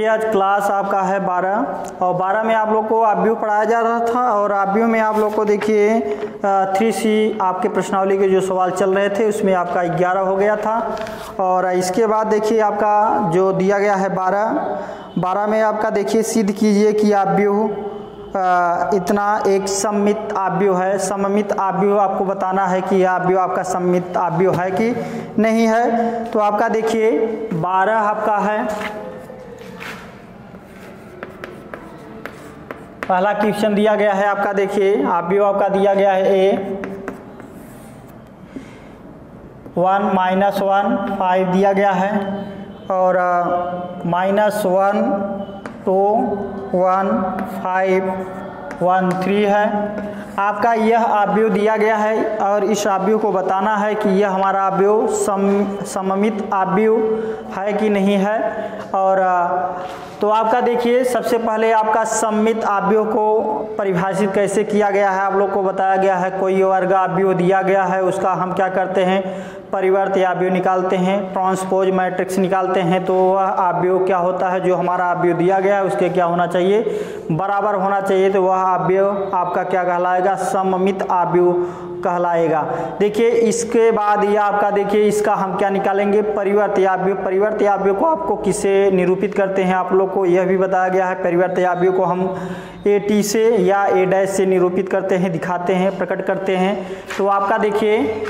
देखिए आज क्लास आपका है 12 और 12 में आप लोग को आव्यूह पढ़ाया जा रहा था और आव्यूह में आप लोग को देखिए 3C आपके प्रश्नावली के जो सवाल चल रहे थे उसमें आपका 11 हो गया था। और इसके बाद देखिए आपका जो दिया गया है 12 में आपका देखिए सिद्ध कीजिए कि आव्यूह इतना एक सममित आव्यूह है। सममित आव्यूह आपको बताना है कि यह आव्यूह आपका सममित आव्यूह है कि नहीं है। तो आपका देखिए 12 आपका है, पहला क्वेश्चन दिया गया है आपका देखिए आव्यूह आपका दिया गया है A1 -1 5 दिया गया है और -1 2 1 5 1 3 है। आपका यह आव्यूह दिया गया है और इस आव्यूह को बताना है कि यह हमारा आव्यूह सममित आव्यूह है कि नहीं है। और तो आपका देखिए सबसे पहले आपका सममित आव्यूह को परिभाषित कैसे किया गया है आप लोग को बताया गया है। कोई वर्ग आव्यूह दिया गया है उसका हम क्या करते हैं, परिवर्ती आव्यूह निकालते हैं, ट्रांसपोज मैट्रिक्स निकालते हैं। तो वह आव्यूह क्या होता है, जो हमारा आव्यूह दिया गया है उसके क्या होना चाहिए, बराबर होना चाहिए। तो वह आव्यूह आपका क्या कहलाएगा, सममित आव्यूह कहलाएगा। देखिए इसके बाद ये आपका देखिए इसका हम क्या निकालेंगे, परिवर्ती आव्यूह। परिवर्ती आव्यूह को आपको किससे निरूपित करते हैं आप लोग को यह भी बताया गया है। परिवर्ती आव्यूह को हम AT से या A' से निरूपित करते हैं, दिखाते हैं, प्रकट करते हैं। तो आपका देखिए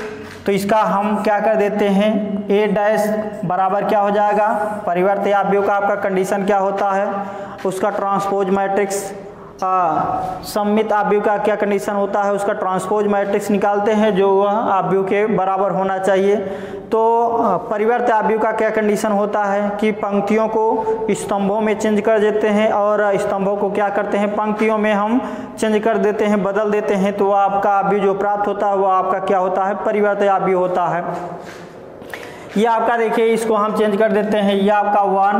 तो इसका हम क्या कर देते हैं, A' बराबर क्या हो जाएगा, परिवर्ती आव्यूह का आपका कंडीशन क्या होता है, उसका ट्रांसपोज मैट्रिक्स। सममित आव्यूह का क्या कंडीशन होता है, उसका ट्रांसपोज मैट्रिक्स निकालते हैं जो वह आव्यूह के बराबर होना चाहिए। तो परिवर्ती आव्यूह का क्या कंडीशन होता है कि पंक्तियों को स्तंभों में चेंज कर देते हैं और स्तंभों को क्या करते हैं, पंक्तियों में हम चेंज कर देते हैं, बदल देते हैं। तो वह आपका आव्यूह जो प्राप्त होता है वह आपका क्या होता है, परिवर्ती आव्यूह होता है। ये आपका देखिए इसको हम चेंज कर देते हैं, ये आपका 1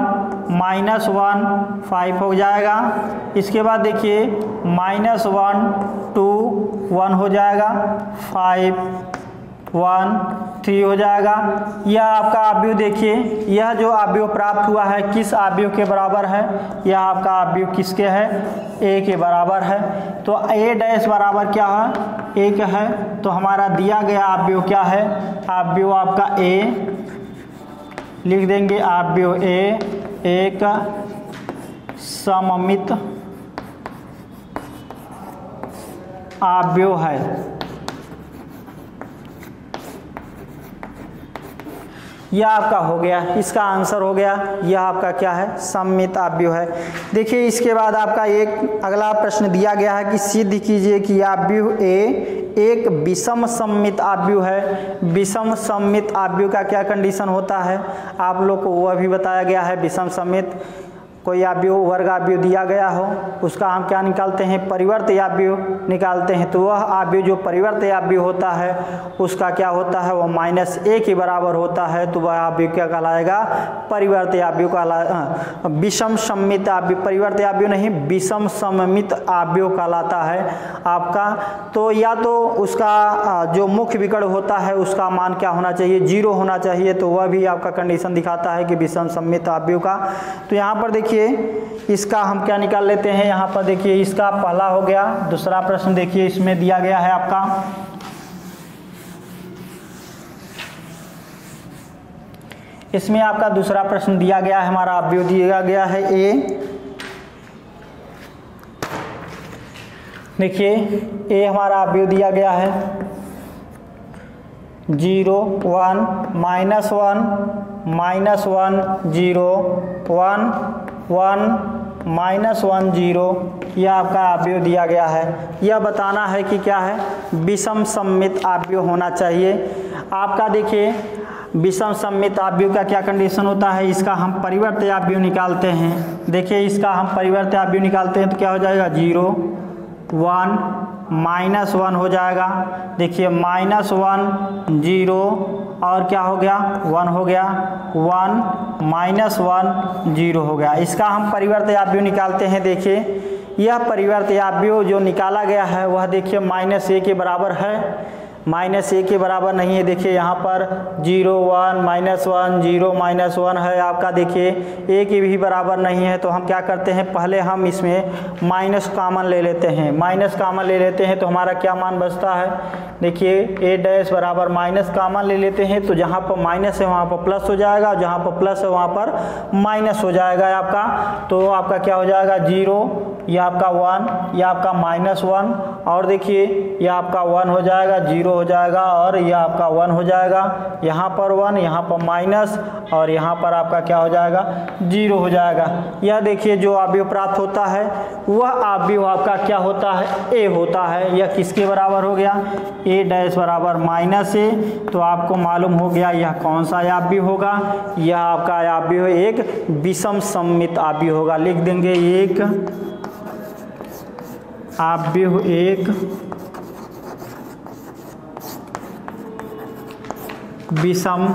-1 5 हो जाएगा। इसके बाद देखिए -1 2 1 हो जाएगा, 5 1 3 हो जाएगा। यह आपका आव्यूह देखिए, यह जो आव्यूह प्राप्त हुआ है किस आव्यूह के बराबर है, यह आपका आव्यूह किसके है, A के बराबर है। तो A' बराबर क्या है, 1 है। तो हमारा दिया गया आव्यूह क्या है, आव्यूह आपका A लिख देंगे, आव्यूह A एक सममित आव्यूह है। यह आपका हो गया, इसका आंसर हो गया, यह आपका क्या है, सममित आव्यूह है। देखिए इसके बाद आपका एक अगला प्रश्न दिया गया है कि सिद्ध कीजिए कि आव्यूह A एक विषम सममित आव्यूह है। विषम सममित आव्यूह का क्या कंडीशन होता है आप लोग को वह भी बताया गया है। विषम सममित कोई आव्यूह वर्ग आव्यूह दिया गया हो उसका हम क्या निकालते हैं, परिवर्ती आव्यूह निकालते हैं। तो वह आव्यूह जो परिवर्ती आव्यूह होता है उसका क्या होता है, वह -A के बराबर होता है। तो वह आव्यूह क्या कहलाएगा, परिवर्ती आव्यूह कहलाएगा। विषम सममित आव्यूह, परिवर्ती आव्यूह नहीं, विषम सममित आव्यूह कहलाता है आपका। तो या तो उसका जो मुख्य विकर्ण होता है उसका मान क्या होना चाहिए, 0 होना चाहिए। तो वह भी आपका कंडीशन दिखाता है कि विषम सममित आव्यूह का। तो यहाँ पर देखिए इसका हम क्या निकाल लेते हैं, यहाँ पर देखिए इसका पहला हो गया। दूसरा प्रश्न देखिए इसमें दिया गया है आपका, इसमें आपका दूसरा प्रश्न दिया गया है, हमारा आव्यूह दिया गया है A। देखिए A हमारा आव्यूह दिया गया है 0 1 -1 -1 0 1 1 -1 0। यह आपका आव्यूह दिया गया है। यह बताना है कि क्या है, विषम सममित आव्यूह होना चाहिए आपका। देखिए विषम सममित आव्यूह का क्या कंडीशन होता है, इसका हम परिवर्ती आव्यूह निकालते हैं। देखिए इसका हम परिवर्ती आव्यूह निकालते हैं तो क्या हो जाएगा, 0 1 -1 हो जाएगा। देखिए -1 0 और क्या हो गया, 1 हो गया, 1 -1 0 हो गया। इसका हम परिवर्ती आव्यूह निकालते हैं। देखिए यह परिवर्ती आव्यूह जो निकाला गया है वह देखिए -A के बराबर है। माइनस ए के बराबर नहीं है। देखिए यहाँ पर 0 1 -1 0 -1 है आपका। देखिए ए के भी बराबर नहीं है, तो हम क्या करते हैं, पहले हम इसमें माइनस कॉमन ले लेते हैं। माइनस कॉमन ले लेते हैं तो हमारा क्या मान बचता है, देखिए ए डैश बराबर माइनस कॉमन ले लेते हैं तो जहाँ पर माइनस है वहाँ पर प्लस हो जाएगा, और जहाँ पर प्लस है वहाँ पर माइनस हो जाएगा आपका। तो आपका क्या हो जाएगा 0, यह आपका 1, यह आपका -1, और देखिए यह आपका 1 हो जाएगा, 0 हो जाएगा, और यह आपका 1 हो जाएगा। यहाँ पर 1, यहाँ पर माइनस, और यहाँ पर आपका क्या हो जाएगा 0 हो जाएगा। यह देखिए जो अवयव प्राप्त होता है वह अवयव आपका क्या होता है, ए होता है। यह किसके बराबर हो गया, ए डैश बराबर -a। तो आपको मालूम हो गया यह कौन सा अवयव होगा, यह आपका अवयव एक विषम सममित अवयव होगा। लिख देंगे एक अवयव एक विषम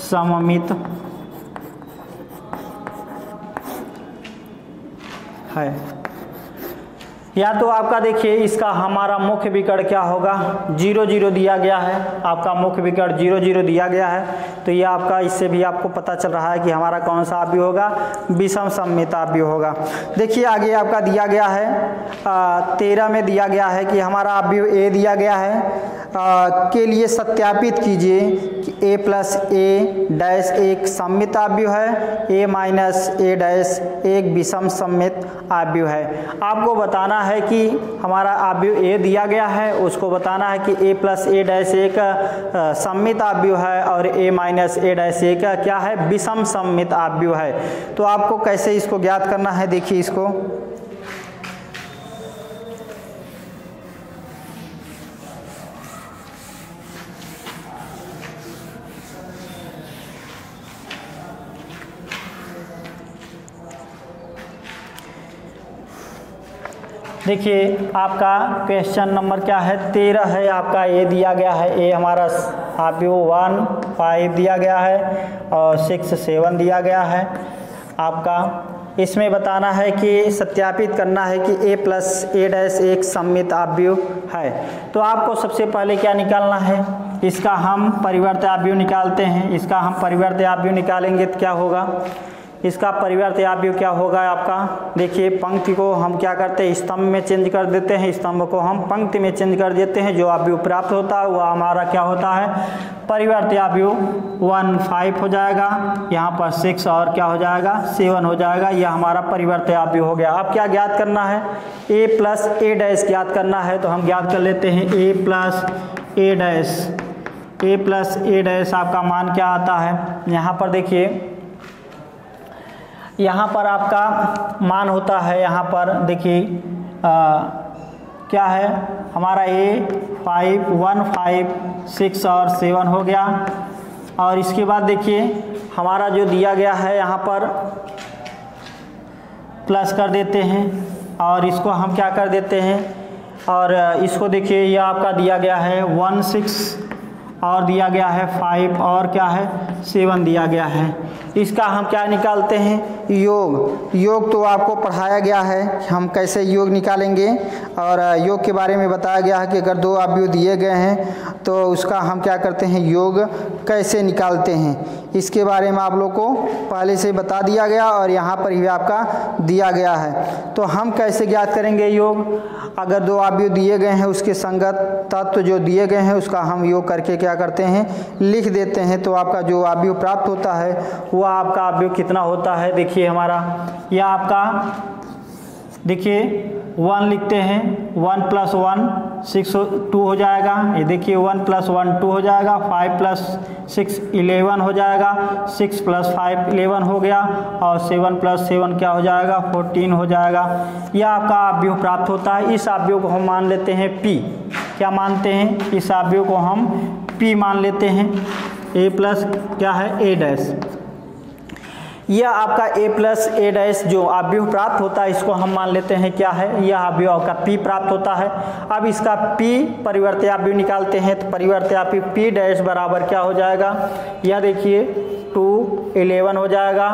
सममित है। या तो आपका देखिए इसका हमारा मुख्य विकर्ण क्या होगा, 0 0 दिया गया है, आपका मुख्य विकर्ण 0 0 दिया गया है। तो ये आपका इससे भी आपको पता चल रहा है कि हमारा कौन सा अवयव होगा, विषम सममित अवयव होगा। देखिए आगे आपका दिया गया है 13 में दिया गया है कि हमारा अवयव ए दिया गया है के लिए सत्यापित कीजिए कि a प्लस ए डैश एक सममित अवयव है, a माइनस ए डैश एक विषम सममित अवयव है। आपको बताना है कि हमारा अवयव a दिया गया है, उसको बताना है कि a प्लस ए डैश एक सममित अवयव है और a माइनस ए डैश एक क्या है, विषम सममित अवयव है। तो आपको कैसे इसको ज्ञात करना है, देखिए इसको देखिए आपका क्वेश्चन नंबर क्या है 13 है आपका। ए दिया गया है, ए हमारा अवयव 1 5 दिया गया है और 6 7 दिया गया है आपका। इसमें बताना है कि सत्यापित करना है कि a प्लस ए डैश एक सममित अवयव है। तो आपको सबसे पहले क्या निकालना है, इसका हम परिवर्त अवयव निकालते हैं। इसका हम परिवर्त अवयव निकालेंगे तो क्या होगा, इसका परिवर्त अवयव क्या होगा आपका, देखिए पंक्ति को हम क्या करते हैं स्तंभ में चेंज कर देते हैं, स्तंभ को हम पंक्ति में चेंज कर देते हैं। जो अवयव प्राप्त होता है वह हमारा क्या होता है, परिवर्त अवयव 1 5 हो जाएगा, यहाँ पर 6 और क्या हो जाएगा 7 हो जाएगा। यह हमारा परिवर्त अवयव हो गया। अब क्या ज्ञात करना है, a प्लस ए डैश ज्ञात करना है। तो हम ज्ञात कर लेते हैं a plus A dash, a plus A dash आपका मान क्या आता है, यहाँ पर देखिए यहाँ पर आपका मान होता है, यहाँ पर देखिए क्या है हमारा a 5 1 5 6 और 7 हो गया। और इसके बाद देखिए हमारा जो दिया गया है यहाँ पर प्लस कर देते हैं और इसको हम क्या कर देते हैं, और इसको देखिए यह आपका दिया गया है 1 6 और दिया गया है 5 और क्या है 7 दिया गया है। इसका हम क्या निकालते हैं, योग। योग तो आपको पढ़ाया गया है हम कैसे योग निकालेंगे, और योग के बारे में बताया गया है कि अगर दो अवयव दिए गए हैं तो उसका हम क्या करते हैं, योग कैसे निकालते हैं। इसके बारे में आप लोग को पहले से बता दिया गया और यहाँ पर भी आपका दिया गया है। तो हम कैसे ज्ञात करेंगे योग, अगर दो अवयव दिए गए हैं उसके संगत तत्व जो दिए गए हैं उसका हम योग करके क्या करते हैं, लिख देते हैं। तो आपका जो अवयव प्राप्त होता है वह आपका अवयव कितना होता है, देखिए हमारा यह आपका देखिए 1 लिखते हैं, 1 + 1 6 2 हो जाएगा। ये देखिए 1 + 1 2 हो जाएगा, 5 + 6 11 हो जाएगा, 6 + 5 11 हो गया, और 7 + 7 क्या हो जाएगा 14 हो जाएगा। यह आपका अवयव प्राप्त होता है। इस अवयव को हम मान लेते हैं p, क्या मानते हैं, इस अवयव को हम p मान लेते हैं। a प्लस क्या है ए डैश, यह आपका a प्लस ए डैश जो अवयव प्राप्त होता है इसको हम मान लेते हैं क्या है, यह अवयव आपका p प्राप्त होता है। अब इसका p परिवर्त अवयव निकालते हैं तो परिवर्त अवयव p डैश बराबर क्या हो जाएगा, यह देखिए टू 11 हो जाएगा।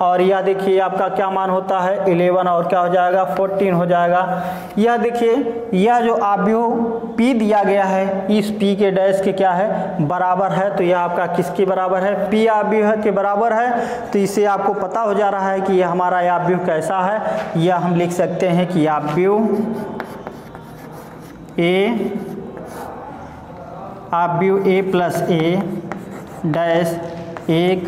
और यह देखिए आपका क्या मान होता है 11 और क्या हो जाएगा 14 हो जाएगा। यह देखिए यह जो आव्यूह P दिया गया है इस P के डैश के क्या है बराबर है। तो यह आपका किसके बराबर है P आव्यूह के बराबर है। तो इससे आपको पता हो जा रहा है कि यह हमारा आव्यूह कैसा है। यह हम लिख सकते हैं कि आव्यूह A प्लस A डैश एक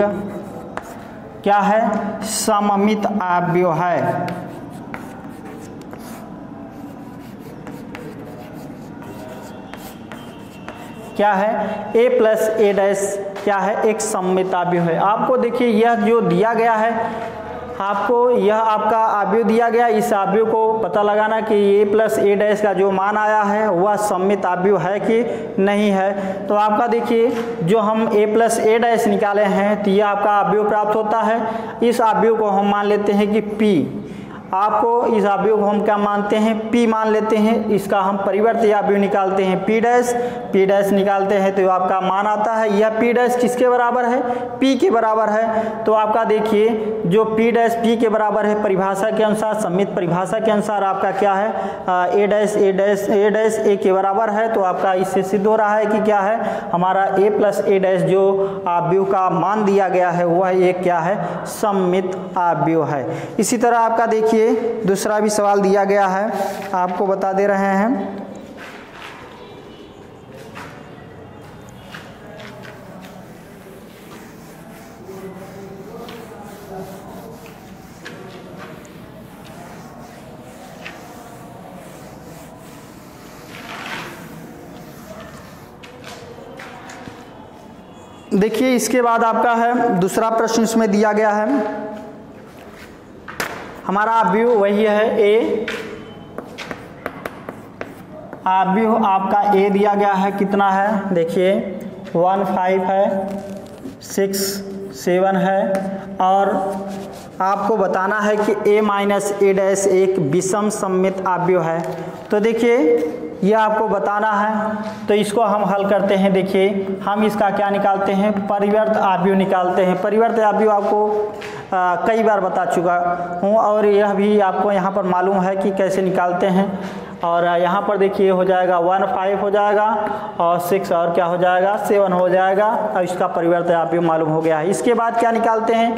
क्या है सममित आव्यूह है। क्या है A प्लस A डैश क्या है एक सममित आव्यूह है। आपको देखिए यह जो दिया गया है आपको यह आपका आव्यूह दिया गया, इस आव्यूह को पता लगाना कि A प्लस A डैश का जो मान आया है वह सममित आव्यूह है कि नहीं है। तो आपका देखिए जो हम A प्लस A डैश निकाले हैं तो यह आपका आव्यूह प्राप्त होता है। इस आव्यूह को हम मान लेते हैं कि P। आपको इस आव्यूह को हम क्या मानते हैं P मान लेते हैं। इसका हम परिवर्ती आव्यूह निकालते हैं P डैश निकालते हैं तो आपका मान आता है। यह P डैश किसके बराबर है P के बराबर है। तो आपका देखिए जो P डैश P के बराबर है परिभाषा के अनुसार सममित परिभाषा के अनुसार आपका क्या है A डैश A के बराबर है। तो आपका इससे सिद्ध हो रहा है कि क्या है हमारा A प्लस A डैश जो आव्यूह का मान दिया गया है वह एक क्या है सममित आव्यूह है। इसी तरह आपका देखिए दूसरा भी सवाल दिया गया है, आपको बता दे रहे हैं। देखिए इसके बाद आपका है दूसरा प्रश्न इसमें दिया गया है। हमारा आव्यूह वही है A। आव्यूह आपका A दिया गया है कितना है देखिए 1 5 है 6 7 है। और आपको बताना है कि A माइनस A डैश एक विषम सममित आव्यूह है। तो देखिए यह आपको बताना है। तो इसको हम हल करते हैं। देखिए हम इसका क्या निकालते हैं परिवर्त आव्यूह निकालते हैं। परिवर्त आव्यूह आपको कई बार बता चुका हूँ और यह भी आपको यहाँ पर मालूम है कि कैसे निकालते हैं। और यहाँ पर देखिए हो जाएगा 1 5 हो जाएगा और 6 और क्या हो जाएगा 7 हो जाएगा। और इसका परिवर्त आव्यूह मालूम हो गया है। इसके बाद क्या निकालते हैं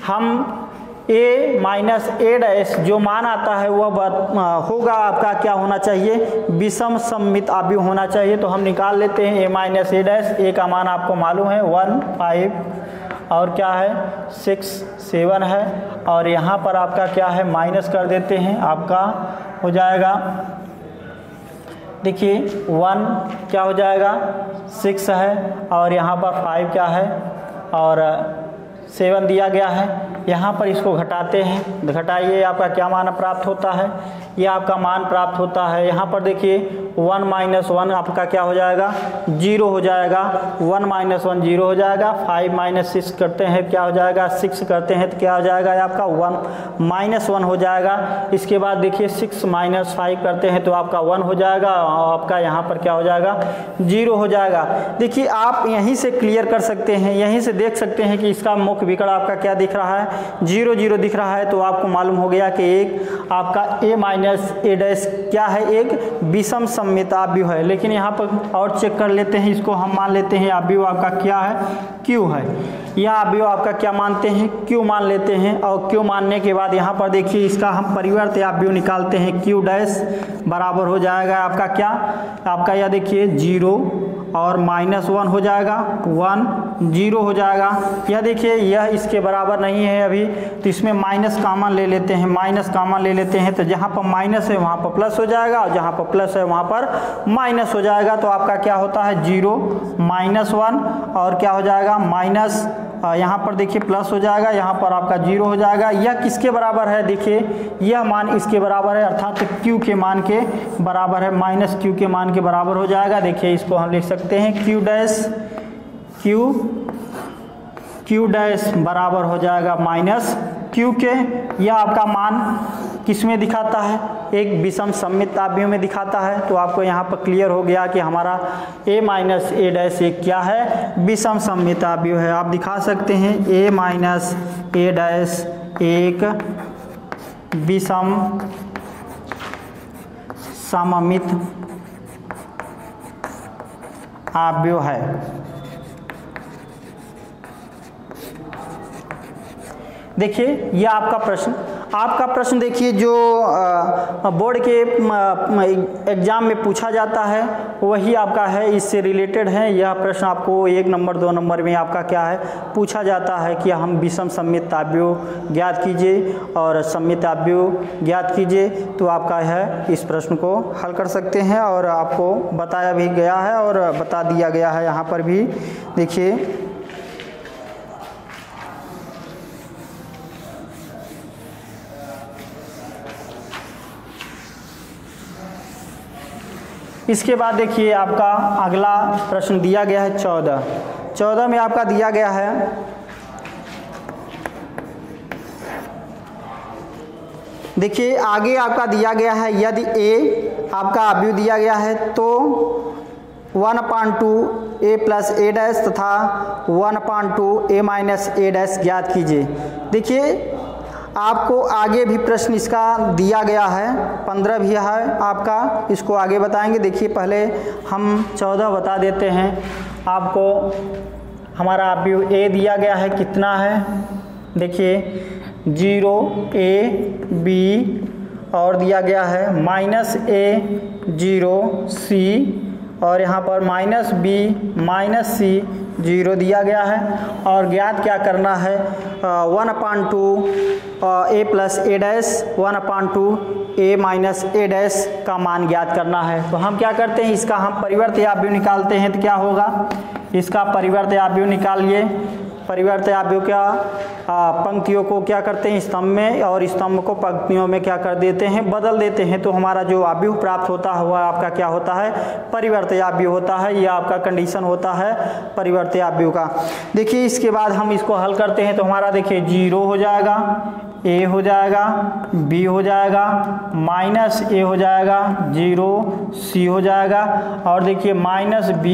हम A माइनस A डैश जो मान आता है वह होगा आपका क्या होना चाहिए विषम सममित आव्यूह होना चाहिए। तो हम निकाल लेते हैं A minus A dash. A का मान आपको मालूम है 1 5 और क्या है 6 7 है। और यहाँ पर आपका क्या है माइनस कर देते हैं आपका हो जाएगा देखिए 1 क्या हो जाएगा 6 है और यहाँ पर 5 क्या है और 7 दिया गया है। यहाँ पर इसको घटाते हैं, घटाइए आपका क्या मान प्राप्त होता है यह आपका मान प्राप्त होता है। यहाँ पर देखिए 1 माइनस 1 आपका क्या हो जाएगा 0 हो जाएगा। 1 माइनस 1 0 हो जाएगा। 5 माइनस 6 करते हैं क्या हो जाएगा 6 करते हैं तो क्या हो जाएगा आपका 1 माइनस 1 हो जाएगा। इसके बाद देखिए 6 माइनस 5 करते हैं तो आपका 1 हो जाएगा और आपका यहाँ पर क्या हो जाएगा 0 हो जाएगा। देखिए आप यहीं से क्लियर कर सकते हैं, यहीं से देख सकते हैं कि इसका मुख्य विकर्ण आपका क्या दिख रहा है 0 0 दिख रहा है। तो आपको मालूम हो गया कि एक आपका A माइनस A डैश क्या है एक विषम सममित आव्यूह है। लेकिन यहाँ पर और चेक कर लेते हैं, इसको हम मान लेते हैं आव्यूह आपका क्या है Q है। यह आव्यूह आपका क्या मानते हैं Q मान लेते हैं। और Q मानने के बाद यहाँ पर देखिए इसका हम परिवर्त आव्यूह निकालते हैं Q डैश बराबर हो जाएगा आपका क्या आपका यह देखिए 0 और -1 हो जाएगा 1 0 हो जाएगा। यह देखिए यह इसके बराबर नहीं है अभी, तो इसमें माइनस कॉमन ले लेते हैं। माइनस कॉमन ले लेते हैं तो जहाँ पर माइनस है वहाँ पर प्लस हो जाएगा और जहाँ पर प्लस है वहाँ पर माइनस हो जाएगा। तो आपका क्या होता है 0 -1 और क्या हो जाएगा माइनस यहाँ पर देखिए प्लस हो जाएगा, यहाँ पर आपका 0 हो जाएगा। यह किसके बराबर है देखिए यह मान इसके बराबर है अर्थात Q के मान के बराबर है, माइनस Q के मान के बराबर हो जाएगा। देखिए इसको हम लिख सकते हैं Q डैश बराबर हो जाएगा माइनस Q के। यह आपका मान किस में दिखाता है, एक विषम सममित आव्यूह में दिखाता है। तो आपको यहाँ पर क्लियर हो गया कि हमारा a माइनस ए डैश एक क्या है, विषम सममित आव्यूह है। आप दिखा सकते हैं a माइनस ए डैश एक विषम सममित आव्यूह है। देखिए यह आपका प्रश्न देखिए जो बोर्ड के एग्ज़ाम में पूछा जाता है वही आपका है, इससे रिलेटेड है। यह प्रश्न आपको 1 नंबर 2 नंबर में आपका क्या है पूछा जाता है कि हम विषम सममित आव्यूह ज्ञात कीजिए और सममित आव्यूह ज्ञात कीजिए। तो आपका है इस प्रश्न को हल कर सकते हैं और आपको बताया भी गया है और बता दिया गया है यहाँ पर भी। देखिए इसके बाद देखिए आपका अगला प्रश्न दिया गया है 14 में आपका दिया गया है देखिए आगे आपका दिया गया है यदि a आपका आव्यूह दिया गया है तो 1/2 a प्लस ए डैश तथा 1/2 a माइनस ए डैश ज्ञात कीजिए। देखिए आपको आगे भी प्रश्न इसका दिया गया है, 15 भी है आपका, इसको आगे बताएंगे। देखिए पहले हम 14 बता देते हैं आपको। हमारा आव्यूह a दिया गया है, कितना है देखिए 0a b और दिया गया है -a 0c और यहाँ पर -b -c 0 दिया गया है। और ज्ञात क्या करना है 1/2 a plus A dash 1/2 a minus A dash का मान ज्ञात करना है। तो हम क्या करते हैं, इसका हम परिवर्त आव्यूह निकालते हैं। तो क्या होगा, इसका परिवर्त आव्यूह निकालिए। परिवर्त आव्यूह क्या पंक्तियों को क्या करते हैं स्तंभ में और स्तंभ को पंक्तियों में क्या कर देते हैं, बदल देते हैं। तो हमारा जो आव्यूह प्राप्त होता है वह आपका क्या होता है, परिवर्त आव्यूह होता है। यह आपका कंडीशन होता है परिवर्त आव्यूह का। देखिए इसके बाद हम इसको हल करते हैं तो हमारा देखिए 0 हो जाएगा, a हो जाएगा, b हो जाएगा, -a हो जाएगा, 0c हो जाएगा और देखिए -b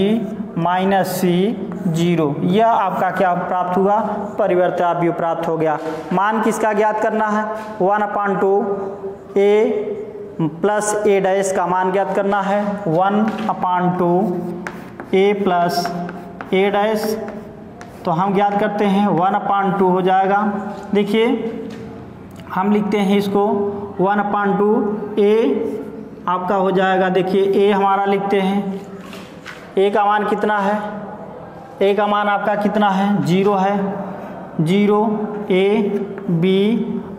-c 0। यह आपका क्या प्राप्त हुआ, परिवर्त आव्यूह प्राप्त हो गया। मान किसका ज्ञात करना है, 1/2 a प्लस ए डैश का मान ज्ञात करना है। 1/2 a प्लस ए डैश तो हम ज्ञात करते हैं 1/2 हो जाएगा। देखिए हम लिखते हैं इसको 1/2 a आपका हो जाएगा। देखिए a हमारा लिखते हैं, a का मान कितना है, a का मान आपका कितना है 0 है, 0 a b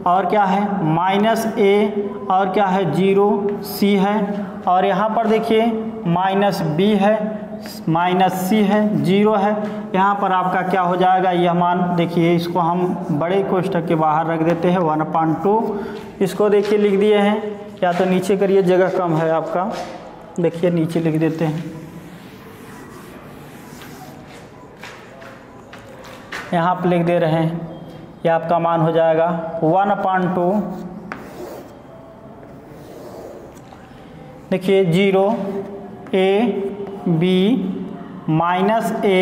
और क्या है -a और क्या है 0c है और यहाँ पर देखिए -b है -c है 0 है। यहाँ पर आपका क्या हो जाएगा यह मान, देखिए इसको हम बड़े कोष्ठक के बाहर रख देते हैं 1/2। इसको देखिए लिख दिए हैं, या तो नीचे करिए जगह कम है आपका, देखिए नीचे लिख देते हैं। यहाँ पर लिख दे रहे हैं, यह आपका मान हो जाएगा 1/2 देखिए 0 a b -a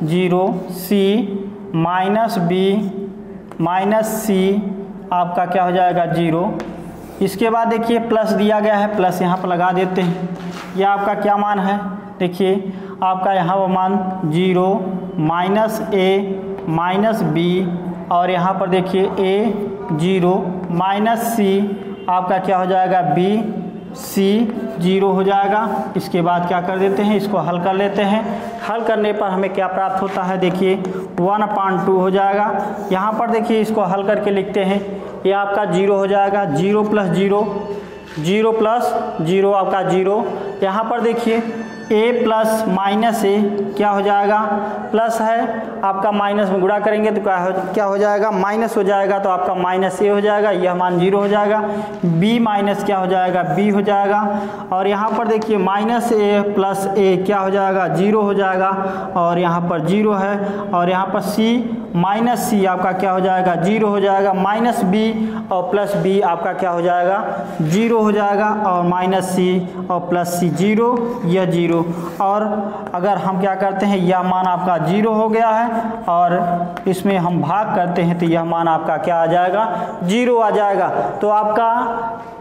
0c -b -c आपका क्या हो जाएगा 0। इसके बाद देखिए प्लस दिया गया है, प्लस यहाँ पर लगा देते हैं। यह आपका क्या मान है, देखिए आपका यहाँ वो मान 0 -a -b और यहाँ पर देखिए a 0 -c आपका क्या हो जाएगा b c 0 हो जाएगा। इसके बाद क्या कर देते हैं, इसको हल कर लेते हैं। हल करने पर हमें क्या प्राप्त होता है, देखिए 1/2 हो जाएगा। यहाँ पर देखिए इसको हल करके लिखते हैं, ये आपका 0 हो जाएगा, 0 + 0 0 + 0 आपका 0। यहाँ पर देखिए ए प्लस माइनस ए क्या हो जाएगा, प्लस है आपका माइनस में गुणा करेंगे तो क्या हो जाएगा, माइनस हो जाएगा, तो आपका माइनस ए हो जाएगा, यह मान 0 हो जाएगा। बी माइनस क्या हो जाएगा, बी हो जाएगा। और यहाँ पर देखिए माइनस ए प्लस ए क्या हो जाएगा, 0 हो जाएगा, और यहाँ पर 0 है। और यहाँ पर सी माइनस सी आपका क्या हो जाएगा, 0 हो जाएगा। माइनस बी और प्लस बी आपका क्या हो जाएगा, 0 हो जाएगा। और माइनस सी और प्लस सी 0, यह 0। और अगर हम क्या करते हैं, यह मान आपका 0 हो गया है और इसमें हम भाग करते हैं तो यह मान आपका क्या आ जाएगा, 0 आ जाएगा। तो आपका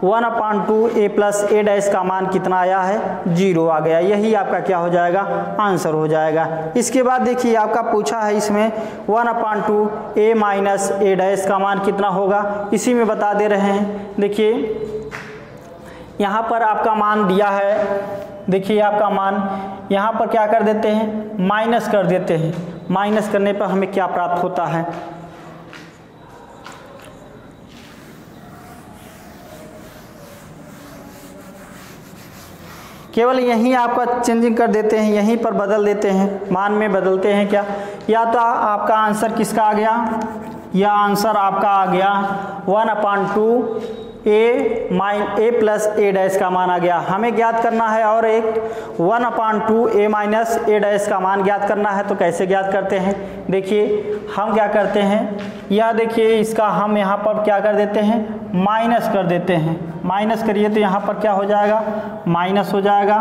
1/2 a प्लस ए डैश का मान कितना आया है, 0 आ गया। यही आपका क्या हो जाएगा, आंसर हो जाएगा। इसके बाद देखिए आपका पूछा है इसमें 1/2 a माइनस ए डैश का मान कितना होगा, इसी में बता दे रहे हैं। देखिए यहाँ पर आपका मान दिया है, देखिए आपका मान यहाँ पर क्या कर देते हैं, माइनस कर देते हैं। माइनस करने पर हमें क्या प्राप्त होता है, केवल यहीं आपका चेंजिंग कर देते हैं, यहीं पर बदल देते हैं, मान में बदलते हैं क्या। या तो आपका आंसर किसका आ गया, या आंसर आपका आ गया 1/2 ए प्लस ए डैश का मान आ गया। हमें ज्ञात करना है और एक 1/2 ए माइनस ए डैश का मान ज्ञात करना है। तो कैसे ज्ञात करते हैं, देखिए हम क्या करते हैं, या देखिए इसका हम यहाँ पर क्या कर देते हैं, माइनस कर देते हैं। माइनस करिए तो यहाँ पर क्या हो जाएगा, माइनस हो जाएगा।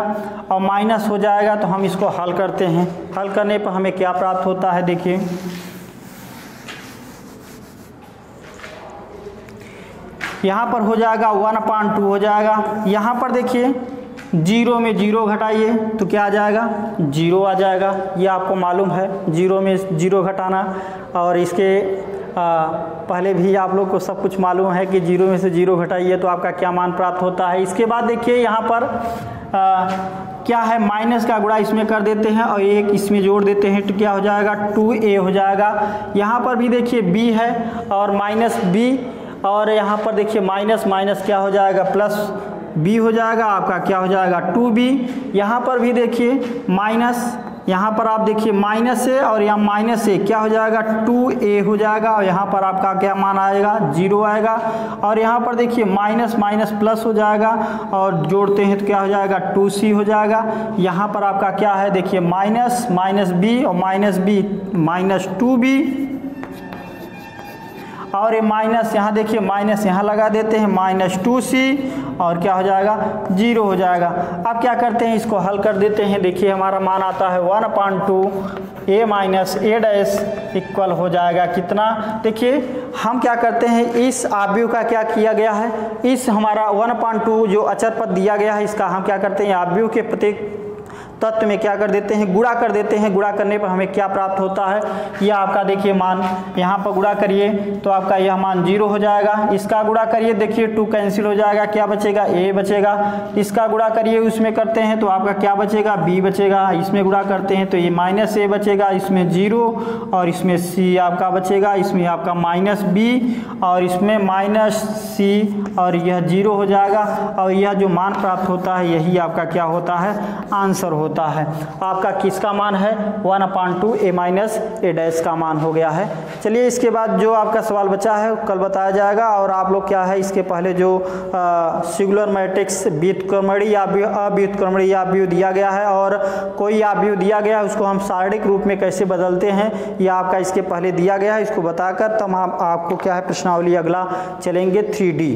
और माइनस हो जाएगा तो हम इसको हल करते हैं। हल करने पर हमें क्या प्राप्त होता है, देखिए यहाँ पर हो जाएगा 1/2 हो जाएगा। यहाँ पर देखिए 0 में 0 घटाइए तो क्या आ जाएगा, 0 आ जाएगा। ये आपको मालूम है 0 में 0 घटाना, और इसके पहले भी आप लोग को सब कुछ मालूम है कि 0 में से 0 घटाइए तो आपका क्या मान प्राप्त होता है। इसके बाद देखिए यहाँ पर क्या है, माइनस का गुणा इसमें कर देते हैं और एक इसमें जोड़ देते हैं तो क्या हो जाएगा, 2a हो जाएगा। यहाँ पर भी देखिए b है और माइनस b, और यहाँ पर देखिए माइनस माइनस क्या हो जाएगा, प्लस b हो जाएगा, आपका क्या हो जाएगा 2b। यहाँ पर भी देखिए माइनस, यहाँ पर आप देखिए माइनस है और यहाँ माइनस से क्या हो जाएगा, 2a हो जाएगा। और यहाँ पर आपका क्या मान आएगा, 0 आएगा। और यहाँ पर देखिए माइनस माइनस प्लस हो जाएगा और जोड़ते हैं तो क्या हो जाएगा, 2c हो जाएगा। यहाँ पर आपका क्या है, देखिए माइनस माइनस b और माइनस b माइनस 2b, और ये माइनस यहाँ देखिए माइनस यहाँ लगा देते हैं, माइनस 2c, और क्या हो जाएगा, 0 हो जाएगा। अब क्या करते हैं, इसको हल कर देते हैं। देखिए हमारा मान आता है 1/2 a minus A dash equal हो जाएगा कितना। देखिए हम क्या करते हैं, इस आव्यूह का क्या किया गया है, इस हमारा 1/2 जो अचर पद दिया गया है इसका हम क्या करते हैं, आव्यूह के प्रत्येक तत्व में क्या कर देते हैं, गुणा कर देते हैं। गुणा करने पर हमें क्या प्राप्त होता है, यह आपका देखिए मान यहाँ पर गुणा करिए तो आपका यह मान 0 हो जाएगा। इसका गुणा करिए, देखिए 2 कैंसिल हो जाएगा, क्या बचेगा, a बचेगा। इसका गुणा करिए उसमें करते हैं तो आपका क्या बचेगा, b बचेगा। इसमें गुणा करते हैं तो ये माइनस a बचेगा, इसमें 0 और इसमें c आपका बचेगा, इसमें आपका माइनस b और इसमें माइनस c, और यह 0 हो जाएगा। और यह जो मान प्राप्त होता है यही आपका क्या होता है, आंसर होता है। आपका किसका मान है, 1/2 a माइनस ए डैश का मान हो गया है। चलिए इसके बाद जो आपका सवाल बचा है कल बताया जाएगा। और आप लोग क्या है, इसके पहले जो सिंगुलर मैट्रिक्स व्युत्क्रमणीय या अव्युत्क्रमणीय या आव्यूह दिया गया है और कोई आव्यूह दिया गया है उसको हम शारीरिक रूप में कैसे बदलते हैं, यह आपका इसके पहले दिया गया है। इसको बताकर तब हम आपको क्या है प्रश्नावली अगला चलेंगे 3D।